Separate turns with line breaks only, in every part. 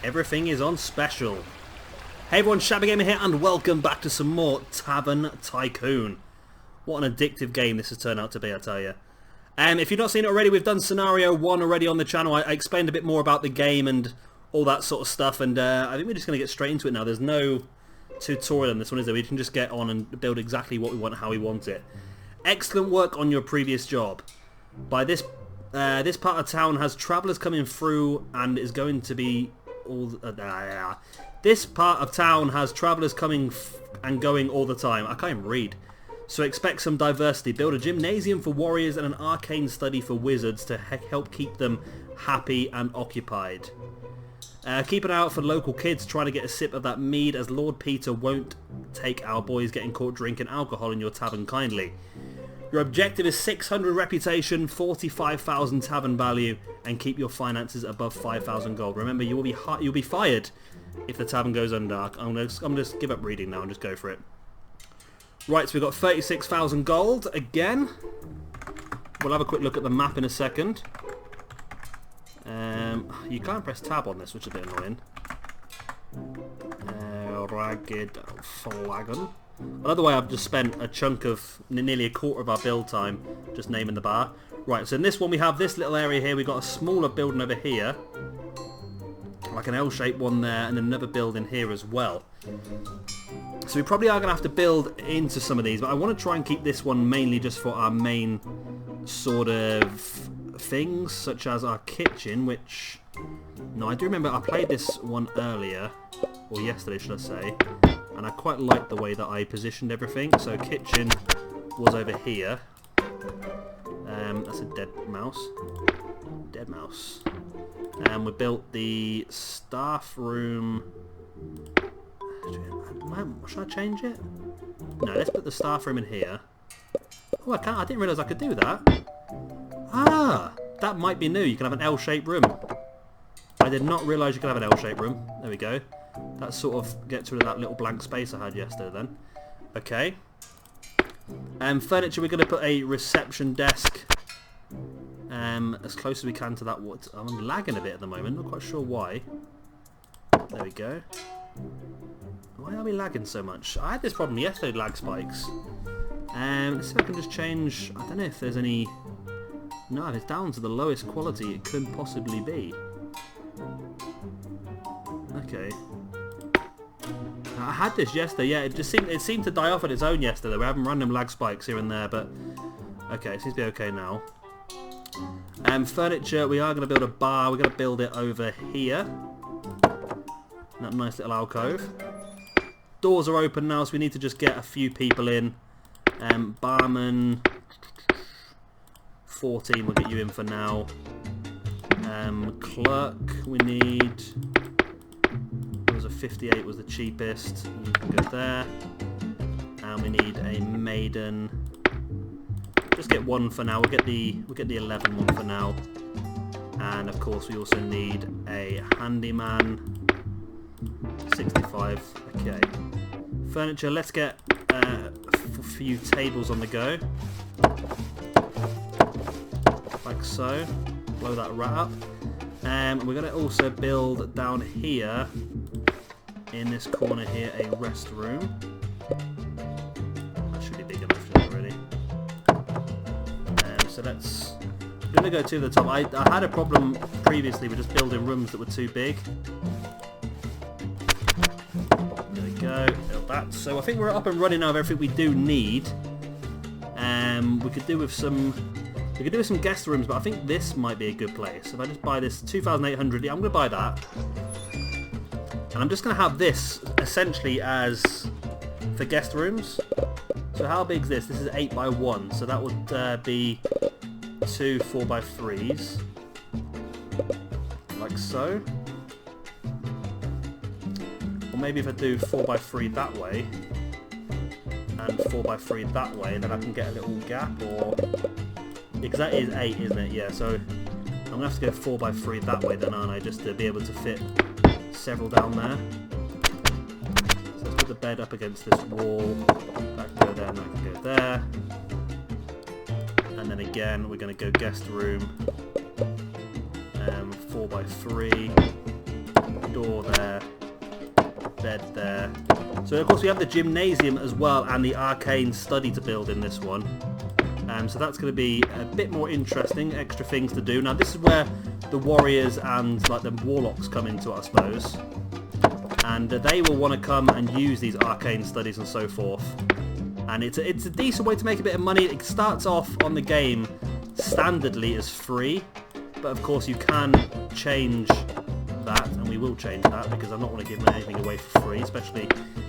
Everything is on special. Hey everyone, Shabby Gamer here, and welcome back to some more Tavern Tycoon. What an addictive game this has turned out to be, I tell you. If you've not seen it already, we've done Scenario 1 already on the channel. I explained a bit more about the game and all that sort of stuff, and I think we're just going to get straight into it now. There's no tutorial on this one, is there? We can just get on and build exactly what we want, how we want it. Excellent work on your previous job. By this part of town has travellers coming through and is going to be all... This part of town has travellers coming and going all the time. I can't even read. So expect some diversity. Build a gymnasium for warriors and an arcane study for wizards to help keep them happy and occupied. Keep an eye out for local kids trying to get a sip of that mead, as Lord Peter won't take our boys getting caught drinking alcohol in your tavern kindly. Your objective is 600 reputation, 45,000 tavern value, and keep your finances above 5,000 gold. Remember, you'll be fired if the tavern goes under. I'm gonna just give up reading now and just go for it. Right, so we've got 36,000 gold again. We'll have a quick look at the map in a second. You can't press tab on this, which is a bit annoying. Ragged Flagon. Another way, I've just spent a chunk of nearly a quarter of our build time just naming the bar. Right, so in this one we have this little area here. We've got a smaller building over here, like an L-shaped one there, and another building here as well. So we probably are going to have to build into some of these, but I want to try and keep this one mainly just for our main sort of things, such as our kitchen, which... No, I do remember I played this one earlier, or yesterday should I say, and I quite liked the way that I positioned everything. So kitchen was over here. That's a dead mouse. Dead mouse. And we built the staff room. Should I change it? No, let's put the staff room in here. Oh, I can't. I didn't realise I could do that. Ah, that might be new. You can have an L-shaped room. I did not realise you could have an L-shaped room. There we go. That sort of gets rid of that little blank space I had yesterday then. Okay. Furniture, we're going to put a reception desk as close as we can to that. I'm lagging a bit at the moment. Not quite sure why. There we go. Why are we lagging so much? I had this problem yesterday, lag spikes. Let's see if I can just change... I don't know if there's any... No, if it's down to the lowest quality it could possibly be. Okay. I had this yesterday, yeah, it seemed to die off on its own yesterday. We're having random lag spikes here and there, but... Okay, it seems to be okay now. Furniture, we are going to build a bar. We're going to build it over here. That nice little alcove. Doors are open now, so we need to just get a few people in. Barman... 14, we'll get you in for now. Clerk, we need... There was a 58, was the cheapest. You can go there. And we need a maiden. Just get one for now. We'll get the 11 one for now. And of course, we also need a handyman. 65. Okay. Furniture. Let's get a few tables on the go. Like so. Blow that rat up. We're going to also build down here, in this corner here, a rest room. That should be big enough, shouldn't it, really? So let's... I'm going to go to the top. I had a problem previously with just building rooms that were too big. There we go. Build that. So I think we're up and running now of everything we do need. We could do with some... We could do with some guest rooms, but I think this might be a good place. If I just buy this 2,800, yeah, I'm going to buy that. And I'm just going to have this essentially as for guest rooms. So how big is this? This is 8x1, so that would be 2 4x3s. Like so. Or maybe if I do 4x3 that way, and 4x3 that way, then I can get a little gap, or... Because that is 8, isn't it? Yeah, so I'm going to have to go 4x3 that way then, aren't I? Just to be able to fit several down there. So let's put the bed up against this wall. That can go there and that can go there. And then again, we're going to go guest room. 4x3. door there, bed there. So of course we have the gymnasium as well and the arcane study to build in this one. So that's going to be a bit more interesting, extra things to do. Now this is where the warriors and like the warlocks come into it, I suppose. And they will want to come and use these arcane studies and so forth. And it's a decent way to make a bit of money. It starts off on the game standardly as free, but of course you can change that, and we will change that because I'm not want to give anything away for free, especially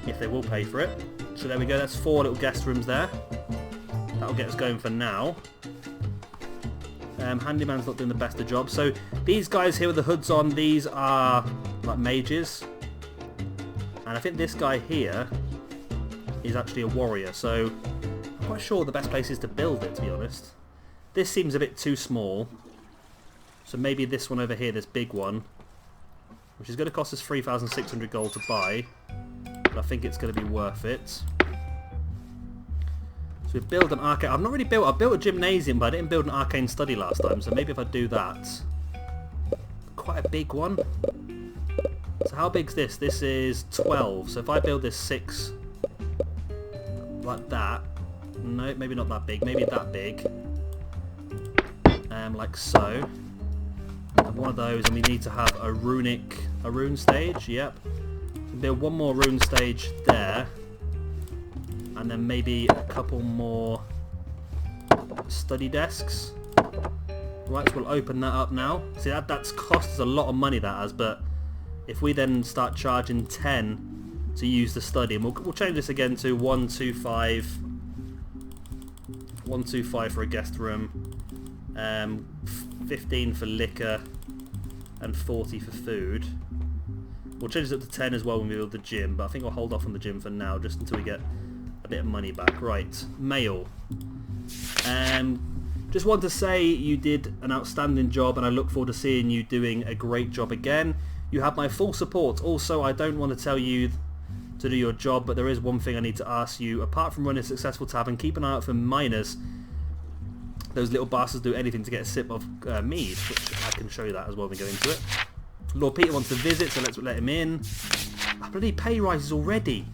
if they will pay for it. So there we go, that's 4 little guest rooms there. That'll get us going for now. Handyman's not doing the best of job. So these guys here with the hoods on, these are like mages. And I think this guy here is actually a warrior. So I'm quite sure the best place is to build it, to be honest. This seems a bit too small. So maybe this one over here, this big one, which is going to cost us 3,600 gold to buy. But I think it's going to be worth it. So we build an arcane. I've not really built. I built a gymnasium, but I didn't build an arcane study last time. So maybe if I do that, quite a big one. So how big's this? This is 12. So if I build this 6 like that, no, maybe not that big. Maybe that big, like so. And one of those, and we need to have a rune stage. Yep. So build one more rune stage there. And then maybe a couple more study desks. Right, so we'll open that up now. See, that's cost us a lot of money, that has, but if we then start charging 10 to use the study, and we'll change this again to 125 for a guest room, 15 for liquor, and 40 for food. We'll change this up to 10 as well when we build the gym, but I think I'll hold off on the gym for now, just until we get a bit of money back. Right, mail. Just want to say you did an outstanding job, and I look forward to seeing you doing a great job again. You have my full support. Also, I don't want to tell you to do your job, but there is one thing I need to ask you. Apart from running a successful tavern, keep an eye out for miners. Those little bastards do anything to get a sip of mead, which I can show you that as well when we go into it. Lord Peter wants to visit, so let's let him in. I bloody pay rises already.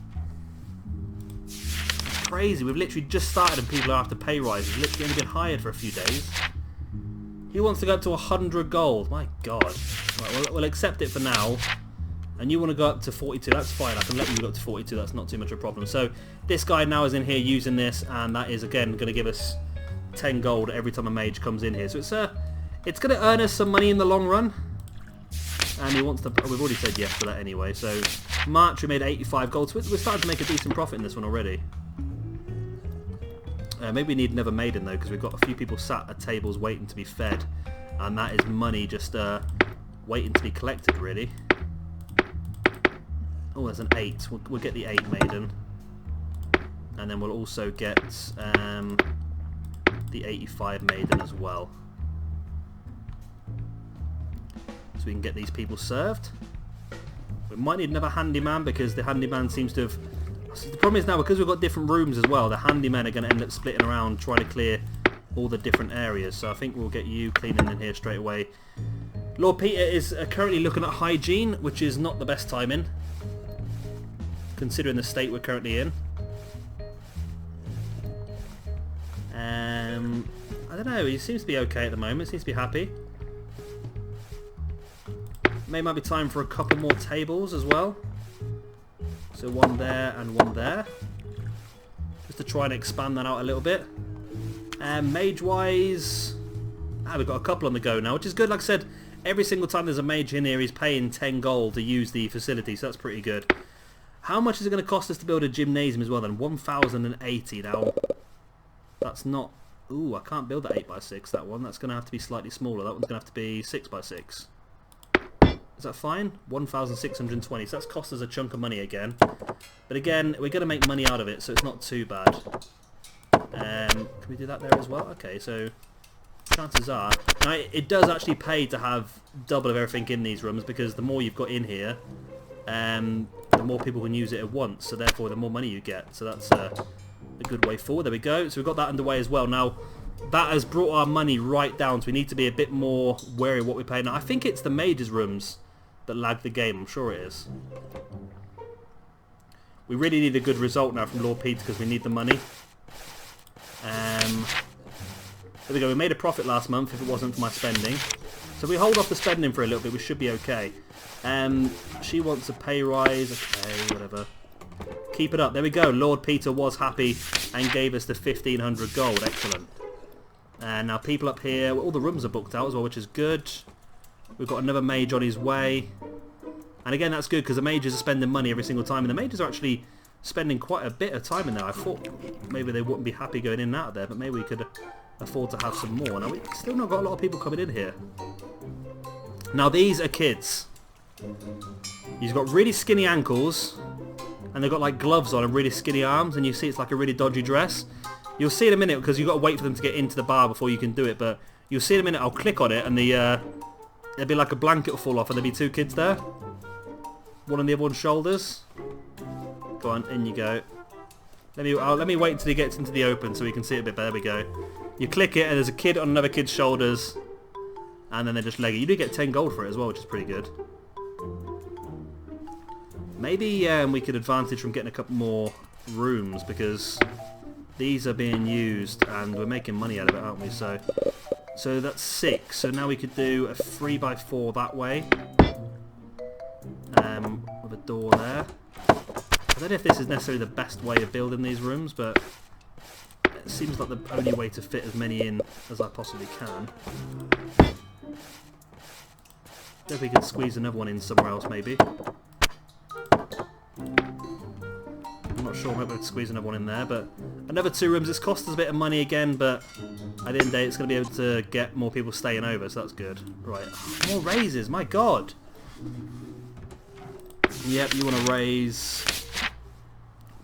Crazy. We've literally just started and people are after pay rises. Literally only been hired for a few days. He wants to go up to 100 gold. My god. Right, we'll accept it for now. And you want to go up to 42. That's fine. I can let you go up to 42. That's not too much of a problem. So this guy now is in here using this, and that is again going to give us 10 gold every time a mage comes in here. So it's going to earn us some money in the long run. And he wants to. We've already said yes to that anyway. So March we made 85 gold. So we're starting to make a decent profit in this one already. Maybe we need another maiden though, because we've got a few people sat at tables waiting to be fed, and that is money just waiting to be collected, really. Oh, there's an 8. We'll get the 8 maiden, and then we'll also get the 85 maiden as well, so we can get these people served. We might need another handyman, because the handyman seems to have. The problem is now, because we've got different rooms as well, the handymen are going to end up splitting around trying to clear all the different areas. So I think we'll get you cleaning in here straight away. Lord Peter is currently looking at hygiene, which is not the best timing, considering the state we're currently in. I don't know, he seems to be okay at the moment, seems to be happy. Might be time for a couple more tables as well. So one there and one there, just to try and expand that out a little bit. Mage-wise, we've got a couple on the go now, which is good. Like I said, every single time there's a mage in here, he's paying 10 gold to use the facility, so that's pretty good. How much is it going to cost us to build a gymnasium as well then? 1,080. Now, that's not. Ooh, I can't build that 8x6. That one. That's going to have to be slightly smaller. That one's going to have to be 6x6. Is that fine? 1,620. So that's cost us a chunk of money again. But again, we're going to make money out of it, so it's not too bad. Can we do that there as well? Okay, so chances are. Now, it does actually pay to have double of everything in these rooms, because the more you've got in here, the more people can use it at once. So therefore, the more money you get. So that's a good way forward. There we go. So we've got that underway as well. Now, that has brought our money right down, so we need to be a bit more wary of what we pay. Now, I think it's the mages' rooms that lagged the game. I'm sure it is. We really need a good result now from Lord Peter because we need the money. There we go. We made a profit last month if it wasn't for my spending. So if we hold off the spending for a little bit, we should be okay. She wants a pay rise. Okay, whatever. Keep it up. There we go. Lord Peter was happy and gave us the 1,500 gold. Excellent. And now people up here, all the rooms are booked out as well, which is good. We've got another mage on his way. And again, that's good because the mages are spending money every single time. And the mages are actually spending quite a bit of time in there. I thought maybe they wouldn't be happy going in and out of there, but maybe we could afford to have some more. Now, we've still not got a lot of people coming in here. Now, these are kids. He's got really skinny ankles. And they've got like gloves on and really skinny arms. And you see it's like a really dodgy dress. You'll see in a minute because you've got to wait for them to get into the bar before you can do it. But you'll see in a minute, I'll click on it and there'll be like a blanket will fall off and there'll be two kids there. One on the other one's shoulders. Go on, in you go. Let me wait until he gets into the open so we can see it a bit better. There we go. You click it and there's a kid on another kid's shoulders. And then they just leg it. You do get 10 gold for it as well, which is pretty good. Maybe we could advantage from getting a couple more rooms because these are being used and we're making money out of it, aren't we? So that's 6. So now we could do a 3x4 that way. With a door there. I don't know if this is necessarily the best way of building these rooms, but it seems like the only way to fit as many in as I possibly can. If we could squeeze another one in somewhere else, maybe. I'm not sure. Maybe we could squeeze another one in there, but another 2 rooms. It's cost us a bit of money again, but at the end of the day, it's going to be able to get more people staying over, so that's good. Right, more raises. My God. Yep, you want to raise.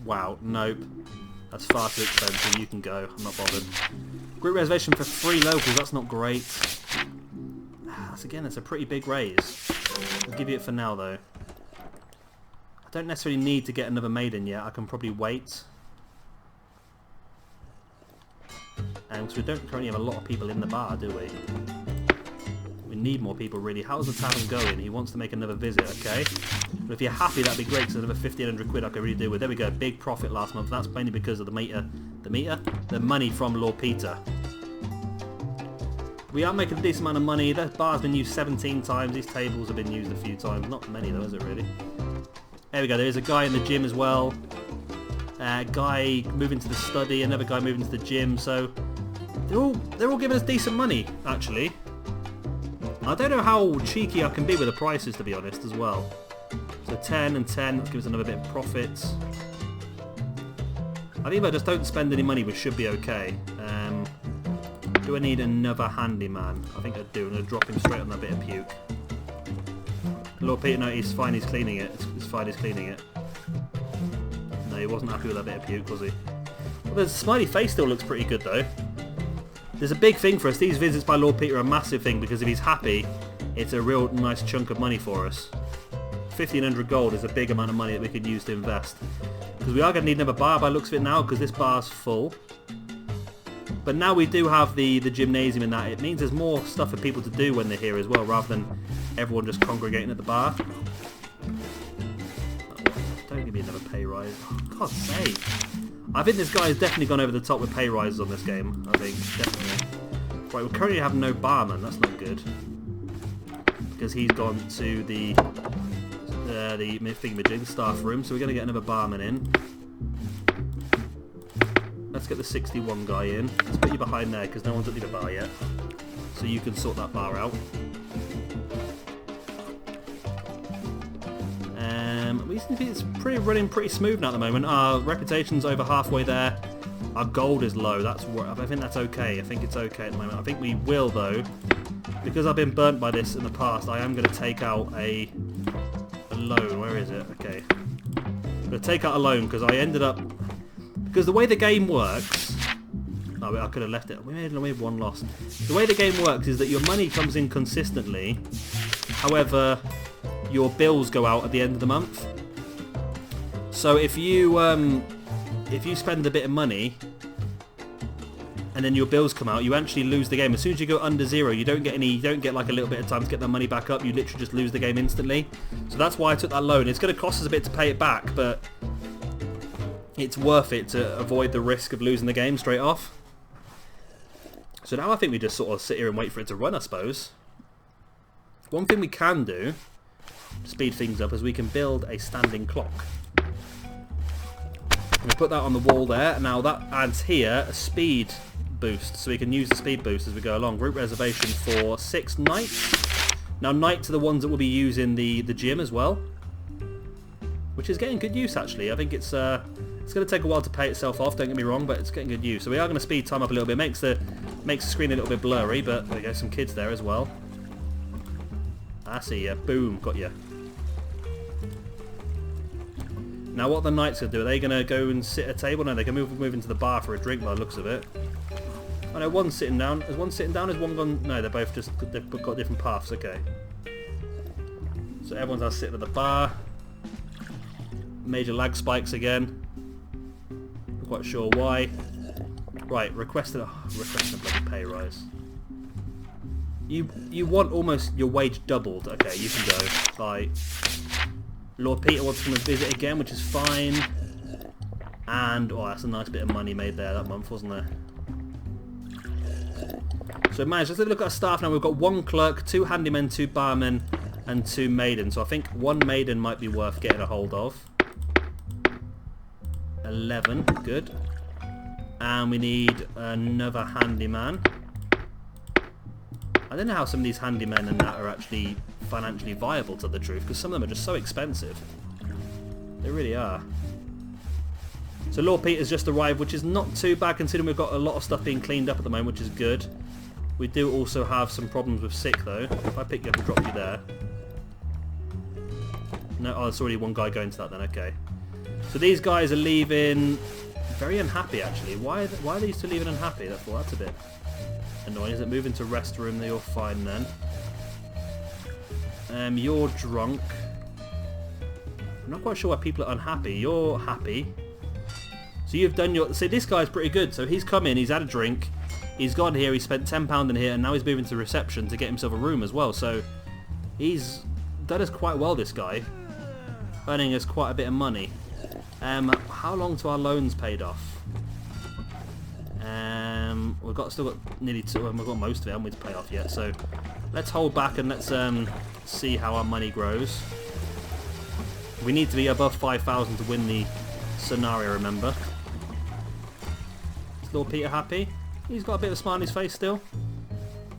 Wow, nope. That's far too expensive. You can go. I'm not bothered. Group reservation for 3 locals. That's not great. That's a pretty big raise. I'll give you it for now, though. I don't necessarily need to get another maiden yet. I can probably wait. Because we don't currently have a lot of people in the bar, do we? We need more people, really. How's the tavern going? He wants to make another visit, okay? But if you're happy, that'd be great, because another 1,500 quid I could really do with. There we go, big profit last month. That's mainly because of the meter. The money from Lord Peter. We are making a decent amount of money. That bar's been used 17 times. These tables have been used a few times. Not many, though, is it, really? There we go. There's a guy in the gym as well. A guy moving to the study. Another guy moving to the gym. So they're all giving us decent money, actually. I don't know how cheeky I can be with the prices, to be honest, as well. So 10 and 10, that gives us another bit of profits. I think if I just don't spend any money, we should be okay. Do I need another handyman? I think I do. I'm going to drop him straight on that bit of puke. Lord Peter, no, he's fine, he's cleaning it. It's fine, he's cleaning it. No, he wasn't happy with that bit of puke, was he? Well, the smiley face still looks pretty good, though. There's a big thing for us. These visits by Lord Peter are a massive thing because if he's happy, it's a real nice chunk of money for us. 1,500 gold is a big amount of money that we could use to invest. Because we are going to need another bar by the looks of it now because this bar's full. But now we do have the gymnasium in that. It means there's more stuff for people to do when they're here as well rather than everyone just congregating at the bar. Don't give me another pay rise. Oh, God's sake. I think this guy has definitely gone over the top with pay rises on this game. I think, definitely. Right, we currently have no barman. That's not good. Because he's gone to the thingamajig, staff room. So we're going to get another barman in. Let's get the 61 guy in. Let's put you behind there because no one's at the bar yet. So you can sort that bar out. It's running pretty smooth now at the moment. Our reputation's over halfway there. Our gold is low. I think that's okay. I think it's okay at the moment. I think we will, though, because I've been burnt by this in the past. I am going to take out a loan. Where is it? Okay. I'm going to take out a loan because I ended up... Because the way the game works... Oh, I could have left it. We have one loss. The way the game works is that your money comes in consistently. However, your bills go out at the end of the month. So if you spend a bit of money and then your bills come out, you actually lose the game. As soon as you go under 0, you don't get like a little bit of time to get that money back up. You literally just lose the game instantly. So that's why I took that loan. It's going to cost us a bit to pay it back, but it's worth it to avoid the risk of losing the game straight off. So now I think we just sort of sit here and wait for it to run, I suppose. One thing we can do to speed things up is we can build a standing clock. We put that on the wall there. Now that adds here a speed boost, so we can use the speed boost as we go along. Group reservation for 6 knights. Now knights are the ones that will be using the gym as well, which is getting good use actually. I think it's going to take a while to pay itself off, don't get me wrong, but it's getting good use. So we are going to speed time up a little bit. Makes the screen a little bit blurry, but there we go, some kids there as well. I see ya. Boom, got ya. Now what the knights going to do? Are they going to go and sit at a table? No, they can move into the bar for a drink by the looks of it. Oh no, one's sitting down. Is one sitting down? Is one gone? No, they're both just, they've got different paths, okay. So everyone's now sitting at the bar. Major lag spikes again. Not quite sure why. Right, requesting a bloody pay rise. You want almost your wage doubled. Okay, you can go. Bye. Lord Peter wants to come and visit again, which is fine. And, oh, that's a nice bit of money made there that month, wasn't there? So, managed. Let's look at our staff now. We've got 1 clerk, 2 handymen, 2 barmen, and 2 maidens. So I think 1 maiden might be worth getting a hold of. 11, good. And we need another handyman. I don't know how some of these handymen and that are actually financially viable, to the truth, because some of them are just so expensive. They really are. So Lord Peter's just arrived, which is not too bad considering we've got a lot of stuff being cleaned up at the moment, which is good. We do also have some problems with sick though. If I pick you up and drop you there. No, oh, there's already 1 guy going to that then, okay. So these guys are leaving very unhappy actually. Why are these 2 leaving unhappy? That's a bit annoying. Is it moving to rest room? You're fine then. You're drunk. I'm not quite sure why people are unhappy. You're happy. So you've done your... See, this guy's pretty good. So he's come in, he's had a drink, he's gone here, he spent £10 in here, and now he's moving to reception to get himself a room as well. So he's done us quite well, this guy. Earning us quite a bit of money. How long to our loans paid off? We've still got nearly 2, and we've got most of it, haven't we, to pay off yet. So let's hold back and let's see how our money grows. We need to be above 5,000 to win the scenario, remember. Is Lord Peter happy? He's got a bit of a smile on his face still.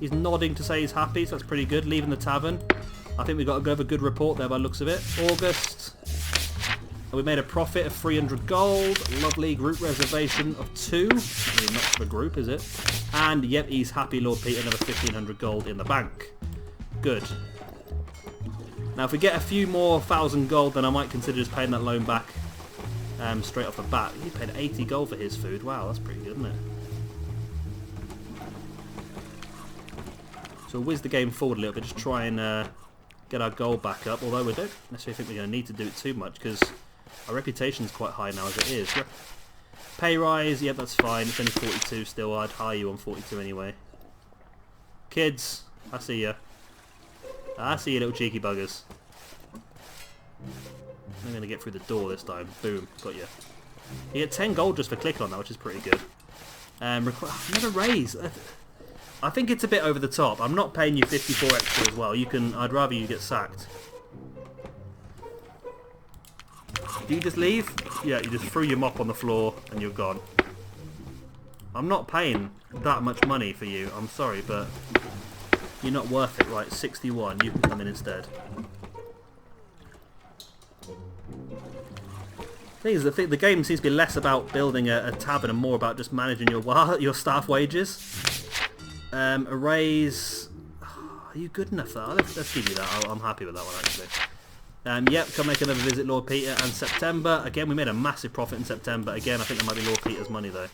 He's nodding to say he's happy, so that's pretty good. Leaving the tavern. I think we got a good report there by the looks of it. August. We made a profit of 300 gold. Lovely. Group reservation of 2. Really not for a group, is it? And yep, he's happy, Lord Peter. Another 1,500 gold in the bank. Good. Now, if we get a few more 1,000 gold, then I might consider just paying that loan back straight off the bat. He paid 80 gold for his food. Wow, that's pretty good, isn't it? So we'll whiz the game forward a little bit, just try and get our gold back up. Although we don't necessarily think we're going to need to do it too much because our reputation's quite high now as it is. Pay rise, yep, that's fine. It's only 42 still. I'd hire you on 42 anyway. Kids, I see ya. I see you, little cheeky buggers. I'm going to get through the door this time. Boom, got you. You get 10 gold just for clicking on that, which is pretty good. Another raise. I think it's a bit over the top. I'm not paying you 54 extra as well. I'd rather you get sacked. Do you just leave? Yeah, you just threw your mop on the floor and you're gone. I'm not paying that much money for you. I'm sorry, but you're not worth it. Right, 61. You can come in instead. The game seems to be less about building a tavern and more about just managing your staff wages. A raise. Are you good enough for that? Let's give you that. I'm happy with that one actually. Yep, come make another visit, Lord Peter. And September. Again, we made a massive profit in September. Again, I think that might be Lord Peter's money though.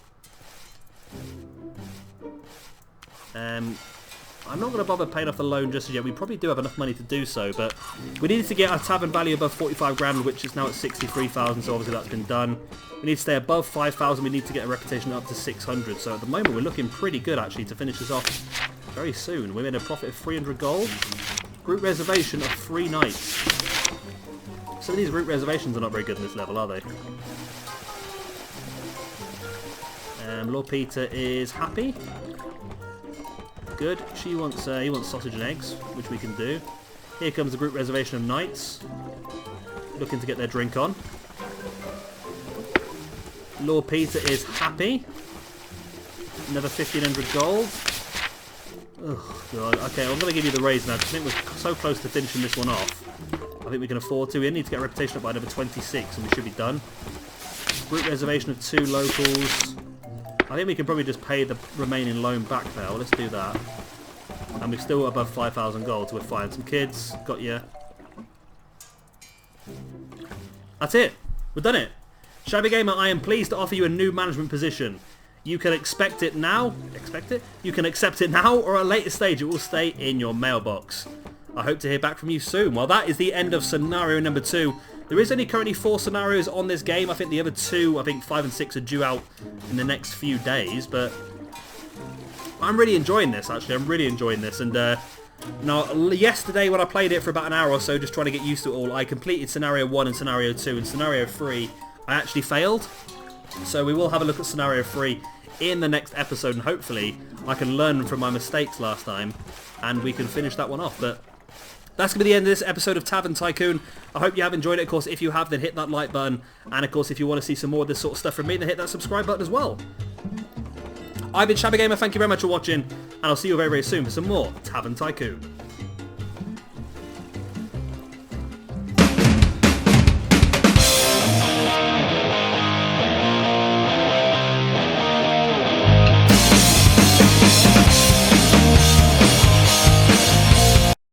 I'm not going to bother paying off the loan just as yet. We probably do have enough money to do so, but we needed to get our tavern value above 45 grand, which is now at 63,000, so obviously that's been done. We need to stay above 5,000. We need to get a reputation up to 600. So at the moment, we're looking pretty good, actually, to finish this off very soon. We made a profit of 300 gold. Group reservation of 3 nights. Some of these group reservations are not very good in this level, are they? Lord Peter is happy. Good. He wants sausage and eggs, which we can do. Here comes the group reservation of knights, looking to get their drink on. Lord Peter is happy. Another 1,500 gold. Oh god. Okay, I'm going to give you the raise now because I think we're so close to finishing this one off. I think we can afford to. We need to get a reputation up by another 26, and we should be done. Group reservation of 2 locals. I think we can probably just pay the remaining loan back now. Let's do that. And we're still above 5,000 gold, so we're fine. Some kids. Got you. That's it. We've done it. Shabby Gamer, I am pleased to offer you a new management position. You can expect it now. Expect it? You can accept it now, or at a later stage it will stay in your mailbox. I hope to hear back from you soon. Well, that is the end of scenario number 2. There is only currently 4 scenarios on this game. I think the other 2, I think 5 and 6 are due out in the next few days. But I'm really enjoying this, actually. I'm really enjoying this. And now, yesterday when I played it for about an hour or so, just trying to get used to it all, I completed scenario 1 and scenario 2. And scenario 3, I actually failed. So we will have a look at scenario 3 in the next episode. And hopefully I can learn from my mistakes last time. And we can finish that one off. But that's going to be the end of this episode of Tavern Tycoon. I hope you have enjoyed it. Of course, if you have, then hit that like button. And of course, if you want to see some more of this sort of stuff from me, then hit that subscribe button as well. I've been Shabby Gamer. Thank you very much for watching. And I'll see you very, very soon for some more Tavern Tycoon.